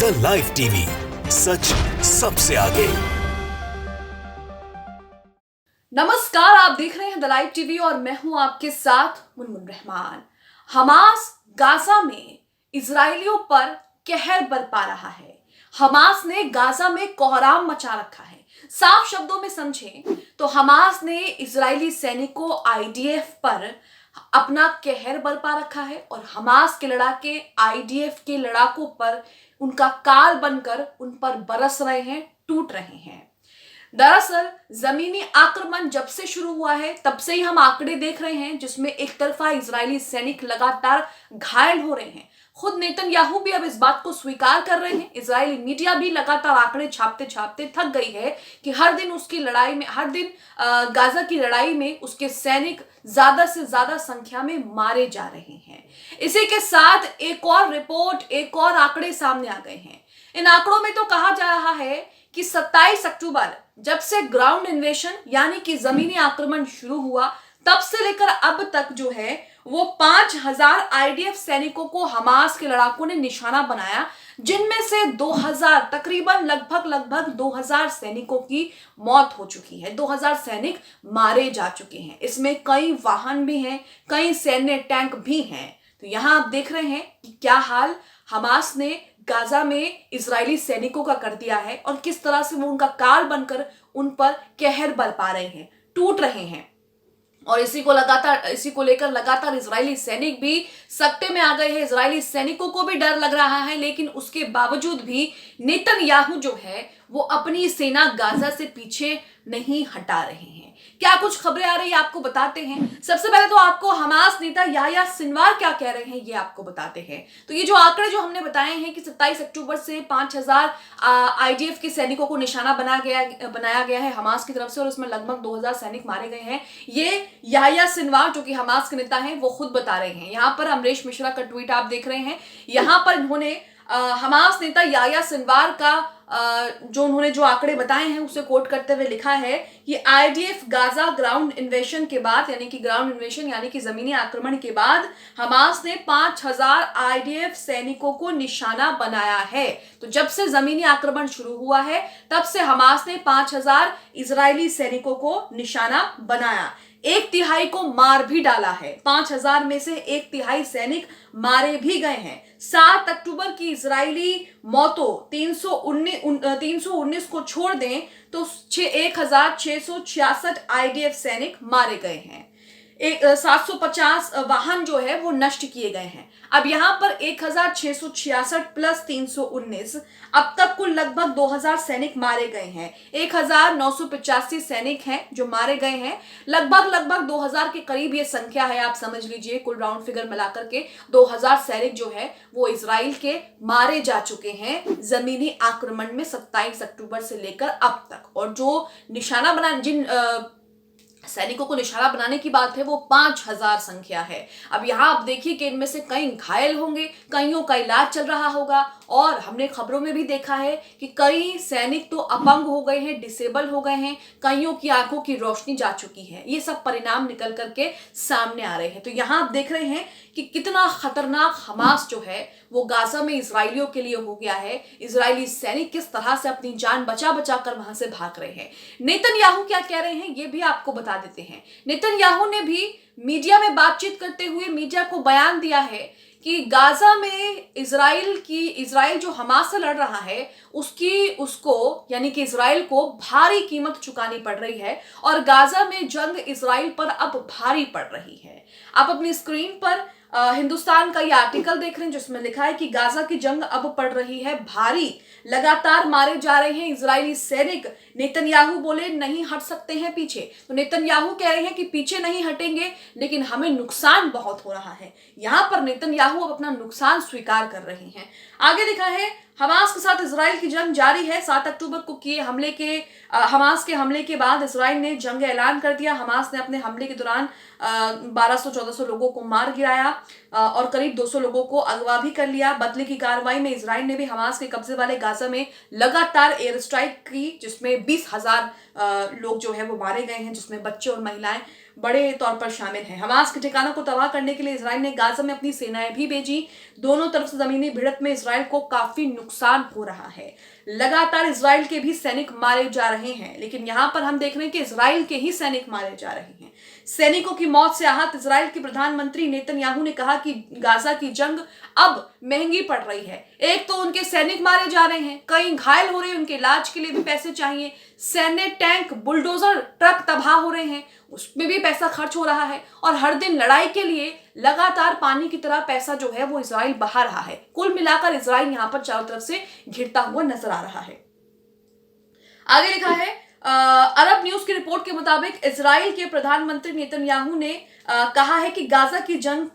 The live TV, सच सबसे आगे। नमस्कार, आप देख रहे हैं द लाइव टीवी और मैं हूं आपके साथ मुनमुन रहमान। हमास गाजा में इजरायलियों पर कहर बरपा रहा है। हमास ने गाजा में कोहराम मचा रखा है। साफ शब्दों में समझें तो हमास ने इजरायली सैनिकों आईडीएफ पर अपना कहर बरपा रखा है और हमास के लड़ाके आईडीएफ के लड़ाकों पर उनका काल बनकर उन पर बरस रहे हैं, टूट रहे हैं। दरअसल जमीनी आक्रमण जब से शुरू हुआ है तब से ही हम आंकड़े देख रहे हैं जिसमें एक तरफा इजरायली सैनिक लगातार घायल हो रहे हैं। खुद नेतन्याहू भी अब इस बात को स्वीकार कर रहे हैं। इजरायली मीडिया भी लगातार आंकड़े छापते छापते थक गई है कि हर दिन उसकी लड़ाई में, हर दिन गाजा की लड़ाई में उसके सैनिक ज्यादा से ज्यादा संख्या में मारे जा रहे हैं। इसी के साथ एक और रिपोर्ट, एक और आंकड़े सामने आ गए हैं। इन आंकड़ों में तो कहा जा रहा है कि 27 अक्टूबर जब से ग्राउंड इन्वेशन यानी कि जमीनी आक्रमण शुरू हुआ तब से लेकर अब तक जो है वो 5000 आईडीएफ सैनिकों को हमास के लड़ाकों ने निशाना बनाया, जिनमें से 2000 तकरीबन लगभग 2000 सैनिकों की मौत हो चुकी है। 2000 सैनिक मारे जा चुके हैं। इसमें कई वाहन भी हैं, कई सैन्य टैंक भी हैं। तो यहां आप देख रहे हैं कि क्या हाल हमास ने गाजा में इजरायली सैनिकों का कर दिया है और किस तरह से वो उनका काल बनकर उन पर कहर बरपा रहे हैं, टूट रहे हैं। और इसी को लेकर लगातार इजरायली सैनिक भी सख्ते में आ गए हैं। इजरायली सैनिकों को भी डर लग रहा है, लेकिन उसके बावजूद भी नेतन्याहू जो है वो अपनी सेना गाजा से पीछे नहीं हटा रहे हैं। क्या कुछ खबरें आ रही है आपको बताते हैं। सबसे पहले तो आपको हमास नेता याह्या सिनवार क्या कह रहे हैं ये आपको बताते हैं। तो ये जो आंकड़े जो हमने बताए हैं कि 27 अक्टूबर से 5000 आईडीएफ के सैनिकों को निशाना बनाया गया है हमास की तरफ से और उसमें लगभग 2000 सैनिक मारे गए हैं, ये याह्या सिनवार जो कि हमास के नेता हैं वो खुद बता रहे हैं। यहाँ पर अमरीश मिश्रा का ट्वीट आप देख रहे हैं। यहाँ पर इन्होंने हमास नेता याह्या सिनवार का जो आंकड़े बताए हैं उसे कोट करते हुए लिखा है कि आईडीएफ गाजा ग्राउंड इन्वेशन के बाद यानी कि जमीनी आक्रमण के बाद हमास ने 5000 आईडीएफ सैनिकों को निशाना बनाया है। तो जब से जमीनी आक्रमण शुरू हुआ है तब से हमास ने 5000 इजरायली सैनिकों को निशाना बनाया, 1/3 को मार भी डाला है। 5000 में से 1/3 सैनिक मारे भी गए हैं। 7 अक्टूबर की इजरायली मौतों 319 को छोड़ दें तो 1666 आईडीएफ सैनिक मारे गए हैं। 750 वाहन जो है वो नष्ट किए गए हैं। अब यहाँ पर 1666 प्लस 319 अब तक कुल लगभग 2000 सैनिक मारे गए हैं। 1985 सैनिक हैं जो मारे गए हैं। लगभग 2000 के करीब ये संख्या है, आप समझ लीजिए कुल राउंड फिगर मिलाकर के 2000 सैनिक जो है वो इजराइल के मारे जा चुके हैं जमीनी आक्रमण में 27 अक्टूबर से लेकर अब तक। और जो निशाना बना जिन सैनिकों को निशाना बनाने की बात है वो 5000 संख्या है। अब यहाँ आप देखिए कि इनमें से कई घायल होंगे, कईयों का इलाज चल रहा होगा और हमने खबरों में भी देखा है कि कई सैनिक तो अपंग हो गए हैं, डिसेबल हो गए हैं, कईयों की आंखों की रोशनी जा चुकी है। ये सब परिणाम निकल करके सामने आ रहे हैं। तो यहाँ आप देख रहे हैं कि कितना खतरनाक हमास जो है वो गाजा में इजरायलियों के लिए हो गया है। इजरायली सैनिक किस तरह से अपनी जान बचा बचा कर वहां से भाग रहे हैं। नेतन्याहू क्या कह रहे हैं ये भी आपको बता देते हैं। नेतन्याहू ने भी मीडिया में बातचीत करते हुए मीडिया को बयान दिया है कि गाजा में इजराइल जो हमास से लड़ रहा है उसको यानी कि इजराइल को भारी कीमत चुकानी पड़ रही है और गाजा में जंग इजराइल पर अब भारी पड़ रही है। आप अपनी स्क्रीन पर हिंदुस्तान का ये आर्टिकल देख रहे हैं जिसमें लिखा है कि गाजा की जंग अब पड़ रही है भारी, लगातार मारे जा रहे हैं इजरायली सैनिक। नेतन्याहू बोले नहीं हट सकते हैं पीछे। तो नेतन्याहू कह रहे हैं कि पीछे नहीं हटेंगे लेकिन हमें नुकसान बहुत हो रहा है। यहां पर नेतन्याहू अब अपना नुकसान स्वीकार कर रहे हैं। आगे लिखा है हमास के साथ इजराइल की जंग जारी है। 7 अक्टूबर को किए हमास के हमले के बाद इजराइल ने जंग ऐलान कर दिया। हमास ने अपने हमले के दौरान 1200-1400 लोगों को मार गिराया और करीब 200 लोगों को अगवा भी कर लिया। बदले की कार्रवाई में इजराइल ने भी हमास के कब्जे वाले गाजा में लगातार एयर स्ट्राइक की जिसमें 20,000 लोग जो है वो मारे गए हैं, जिसमें बच्चे और महिलाएं बड़े तौर पर शामिल हैं। हमास के ठिकानों को तबाह करने के लिए इजराइल ने गाजा में अपनी सेनाएं भी भेजी। दोनों तरफ से जमीनी भिड़ंत में इजराइल को काफी नुकसान हो रहा है। लगातार इजराइल के भी सैनिक मारे जा रहे हैं, लेकिन यहां पर हम देख रहे हैं कि इजराइल के ही सैनिक मारे जा रहे हैं। सैनिकों की मौत से आहत इजराइल के प्रधानमंत्री नेतन्याहू ने कहा कि गाजा की जंग अब महंगी पड़ रही है। एक तो उनके सैनिक मारे जा रहे हैं, कई घायल हो रहे हैं, उनके इलाज के लिए भी पैसे चाहिए, सैन्य टैंक बुलडोजर ट्रक तबाह हो रहे हैं, उसमें भी पैसा खर्च हो रहा है, और हर दिन लड़ाई के लिए लगातार पानी की तरह पैसा जो है वो इजराइल बहा रहा है। कुल मिलाकर इजराइल यहां पर चारों तरफ से घिरता हुआ नजर आ रहा है। आगे लिखा है अरब न्यूज की रिपोर्ट के मुताबिक इजराइल के प्रधानमंत्री नेतन्याहू ने कहा है कि गाजा की जंग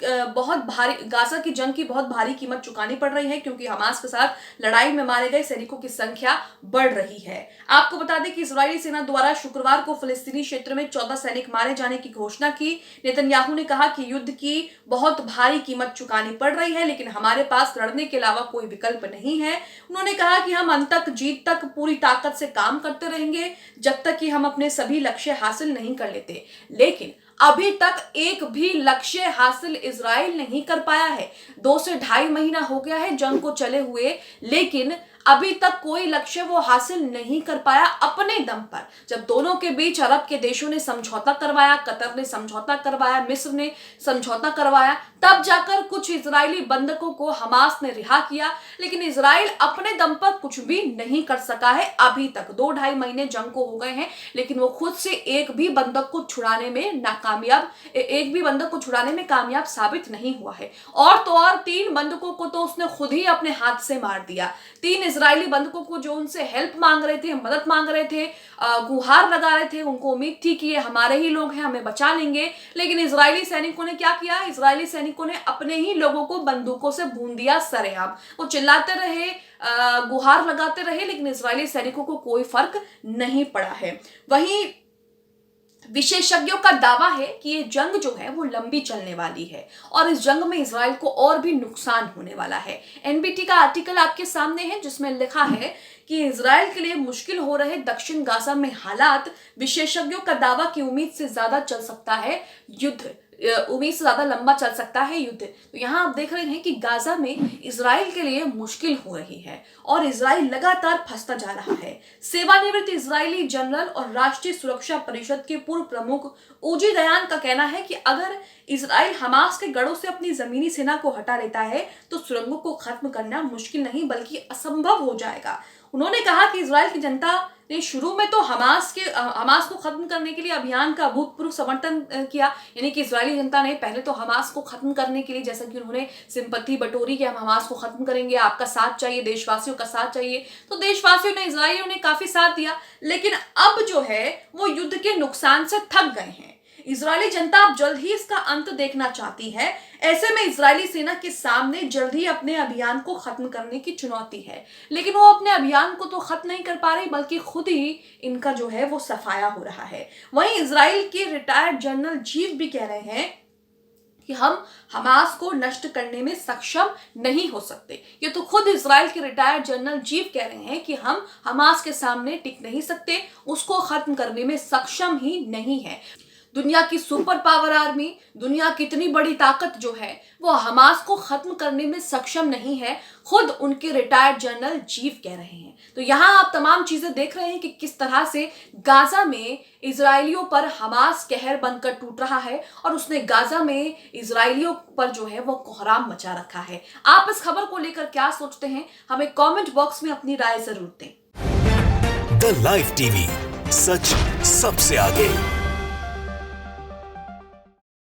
की बहुत भारी कीमत चुकानी पड़ रही है, क्योंकि हमास के साथ लड़ाई में मारे गए सैनिकों की संख्या बढ़ रही है। आपको बता दें कि इजरायली सेना द्वारा शुक्रवार को फिलिस्तीनी क्षेत्र में 14 सैनिक मारे जाने की घोषणा की। नेतन्याहू ने कहा कि युद्ध की बहुत भारी कीमत चुकानी पड़ रही है, लेकिन हमारे पास लड़ने के अलावा कोई विकल्प नहीं है। उन्होंने कहा कि हम अंत तक, जीत तक पूरी ताकत से काम करते रहेंगे जब तक कि हम अपने सभी लक्ष्य हासिल नहीं कर लेते। लेकिन अभी तक एक भी लक्ष्य हासिल इजराइल नहीं कर पाया है। 2 से 2.5 महीना हो गया है जंग को चले हुए, लेकिन अभी तक कोई लक्ष्य वो हासिल नहीं कर पाया अपने दम पर। जब दोनों के बीच अरब के देशों ने समझौता करवाया, कतर ने समझौता करवाया, मिस्र ने समझौता करवाया, तब जाकर कुछ इजरायली बंधकों को हमास ने रिहा किया, लेकिन इजराइल अपने दम पर कुछ भी नहीं कर सका है अभी तक। 2-2.5 महीने जंग को हो गए हैं, लेकिन वो खुद से एक भी बंधक को छुड़ाने में कामयाब साबित नहीं हुआ है। और तो और 3 बंधकों को तो उसने खुद ही अपने हाथ से मार दिया। 3 इजरायली बंधकों को जो उनसे हेल्प मांग रहे थे, मदद मांग रहे थे, गुहार लगा रहे थे, उनको उम्मीद थी कि ये हमारे ही लोग हैं, हमें बचा लेंगे, लेकिन इजरायली सैनिकों ने क्या किया? इजरायली सैनिकों ने अपने ही लोगों को बंदूकों से भून दिया सरेआम। वो चिल्लाते रहे, गुहार लगाते रहे, लेकिन इजरायली सैनिकों को कोई फर्क नहीं पड़ा है। वहीं विशेषज्ञों का दावा है कि ये जंग जो है वो लंबी चलने वाली है और इस जंग में इजराइल को और भी नुकसान होने वाला है। एनबीटी का आर्टिकल आपके सामने है जिसमें लिखा है कि इजराइल के लिए मुश्किल हो रहे दक्षिण गाजा में हालात, विशेषज्ञों का दावा कि उम्मीद से ज्यादा चल सकता है युद्ध, उम्मीद से ज्यादा लंबा चल सकता है युद्ध। तो यहाँ आप देख रहे हैं कि गाजा में इजराइल के लिए मुश्किल हो रही है और इजराइल लगातार फंसता जा रहा है। सेवानिवृत्त इजरायली जनरल और राष्ट्रीय सुरक्षा परिषद के पूर्व प्रमुख उजी दयान का कहना है कि अगर इजराइल हमास के गढ़ों से अपनी जमीनी सेना को हटा लेता है तो सुरंगों को खत्म करना मुश्किल नहीं बल्कि असंभव हो जाएगा। उन्होंने कहा कि इजराइल की जनता ने शुरू में तो हमास को खत्म करने के लिए अभियान का अभूतपूर्व समर्थन किया, यानी कि इजरायली जनता ने पहले तो हमास को खत्म करने के लिए, जैसा कि उन्होंने सिंपैथी बटोरी कि हम हमास को खत्म करेंगे, आपका साथ चाहिए, देशवासियों का साथ चाहिए, तो देशवासियों ने, इजरायलियों ने काफी साथ दिया। लेकिन अब जो है वो युद्ध के नुकसान से थक गए हैं। इजरायली जनता अब जल्द ही इसका अंत देखना चाहती है। ऐसे में इजरायली सेना के सामने जल्द ही अपने अभियान को खत्म करने की चुनौती है, लेकिन वो अपने अभियान को तो खत्म नहीं कर पा रही बल्कि खुद ही इनका जो है वो सफाया हो रहा है। वहीं इजराइल के रिटायर्ड जनरल चीफ भी कह रहे हैं कि हम हमास को नष्ट करने में सक्षम नहीं हो सकते। ये तो खुद इजराइल के रिटायर्ड जनरल चीफ कह रहे हैं कि हम हमास के सामने टिक नहीं सकते, उसको खत्म करने में सक्षम ही नहीं है। दुनिया की सुपर पावर आर्मी, दुनिया की इतनी बड़ी ताकत जो है वो हमास को खत्म करने में सक्षम नहीं है, खुद उनके रिटायर्ड जनरल चीफ कह रहे हैं। तो यहाँ आप तमाम चीजें देख रहे हैं कि किस तरह से गाजा में इजरायलियों पर हमास कहर बनकर टूट रहा है और उसने गाजा में इजरायलियों पर जो है वो कोहराम मचा रखा है। आप इस खबर को लेकर क्या सोचते हैं, हमें कमेंट बॉक्स में अपनी राय जरूर दें। द लाइव टीवी, सच सबसे आगे।